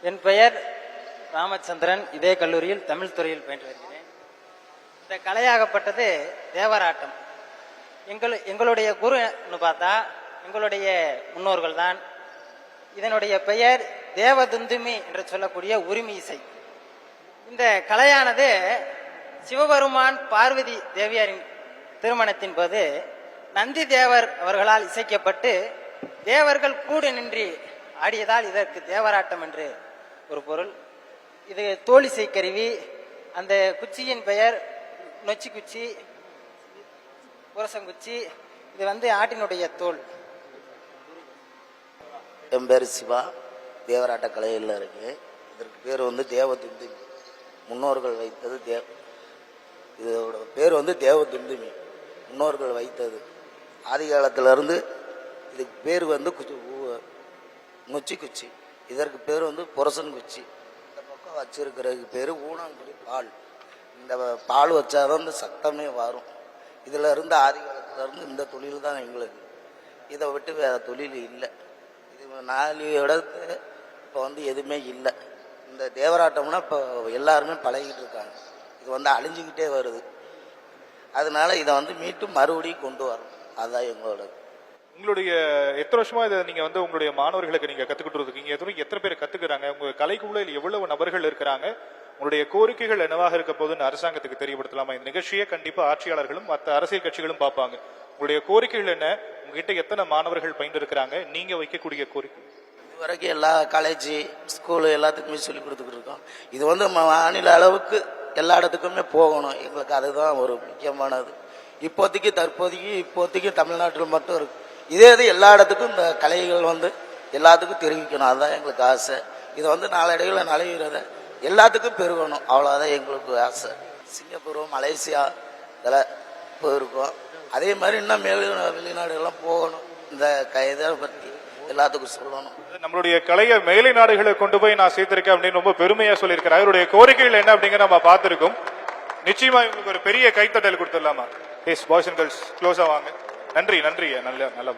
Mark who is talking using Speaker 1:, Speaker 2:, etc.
Speaker 1: என் பெயர் ராமச்சந்திரன். இதே கல்லூரியில் தமிழ் துறையில் பயின்று வருகிறேன். இந்த கலையாகப்பட்டது தேவராட்டம். எங்களுடைய குருன்னு பார்த்தா எங்களுடைய முன்னோர்கள் தான். இதனுடைய பெயர் தேவதுந்துமி என்று சொல்லக்கூடிய உரிமை இசை. இந்த கலையானது சிவபெருமான் பார்வதி தேவியாரின் திருமணத்தின் போது நந்தி தேவர் அவர்களால் இசைக்கப்பட்டு தேவர்கள் கூடு நின்றி ஆடியதால் இதற்கு தேவராட்டம் என்று ஒரு பொருள். இது தோலிசை கருவி. அந்த குச்சியின் பெயர் நொச்சி குச்சி, புரசங்குச்சி. இது ஆட்டினுடைய தோல்.
Speaker 2: என் பேர் சிவா, தேவராட்ட கலையில் இருக்கு. இதற்கு பேர் தேவதுந்துமி. முன்னோர்கள் வைத்தது இதோட பேர் தேவதுந்துமி, முன்னோர்கள் வைத்தது. ஆதி காலத்திலிருந்து இதுக்கு பேர் நொச்சி குச்சி. இதற்கு பேர் புரசன் குச்சி. இந்த பக்கம் வச்சிருக்கிறதுக்கு பேர் ஊனாங்குடி பால். இந்த பால் வச்சாதான் இந்த சத்தமே வரும். இதில் இருந்து ஆதி காலத்திலேருந்து இந்த தொழில் தான் எங்களுக்கு. இதை விட்டு வேறு தொழில் இல்லை. இது 4 இடத்து இப்போ எதுவுமே இல்லை. இந்த தேவராட்டம்னா இப்போ எல்லாருமே பழகிட்டு இருக்காங்க. இது அழிஞ்சிக்கிட்டே வருது. அதனால இதை மீண்டும் மறுபடியும் கொண்டு வரணும். அதுதான் எங்களோட.
Speaker 3: உங்களுடைய எத்தனை வருஷமா இதை நீங்க உங்களுடைய மாணவர்களுக்கு நீங்க கத்துக்கிட்டு இருக்கீங்க? எத்தனை பேர் கத்துக்கிறாங்க? உங்க கலைக்குள்ள எவ்வளவு நபர்கள் இருக்கிறாங்க? உங்களுடைய கோரிக்கைகள் என்னவாக இருக்க போதுன்னு அரசாங்கத்துக்கு தெரியப்படுத்தலாமா? இந்த நிகழ்ச்சியை கண்டிப்பா ஆட்சியாளர்களும் மற்ற அரசியல் கட்சிகளும் பார்ப்பாங்க. உங்களுடைய கோரிக்கைகள் என்ன? உங்ககிட்ட எத்தனை மாணவர்கள் பயின்று இருக்கிறாங்க? நீங்க வைக்கக்கூடிய கோரிக்கை?
Speaker 2: இதுவரைக்கும் எல்லா காலேஜ் ஸ்கூலு எல்லாத்துக்குமே சொல்லி கொடுத்துக்கிட்டு இருக்கோம். இது மாநில அளவுக்கு எல்லா இடத்துக்குமே போகணும். எங்களுக்கு அதுதான் ஒரு முக்கியமானது. இப்போதைக்கு தமிழ்நாட்டில் மட்டும் இருக்கு. இதே இது எல்லா இடத்துக்கும் இந்த கலைகள் எல்லாத்துக்கும் தெரிவிக்கணும். அதுதான் எங்களுக்கு ஆசை. இது நாளடைவில் நடைபெறத எல்லாத்துக்கும் பெருகணும். அவ்வளோதான் எங்களுக்கு ஆசை. சிங்கப்பூர், மலேசியா இதெல்லாம் போயிருக்கோம். அதே மாதிரி இன்னும் வெளிநாடுகள்லாம் போகணும். இந்த இதை பற்றி எல்லாத்துக்கும் சொல்லணும்.
Speaker 3: நம்மளுடைய கலையை மேலை நாடுகளை கொண்டு போய் நான் சேர்த்திருக்கேன் அப்படின்னு ரொம்ப பெருமையா சொல்லியிருக்கிறேன். அவருடைய கோரிக்கைகள் என்ன அப்படிங்கிற நம்ம பார்த்திருக்கோம். நிச்சயமா இவங்களுக்கு ஒரு பெரிய கைத்தட்டல் கொடுத்துடலாமா? எஸ், பாய்ஸ் அண்ட் கேர்ள்ஸ் க்ளோஸா வாங்க. நன்றி. நல்ல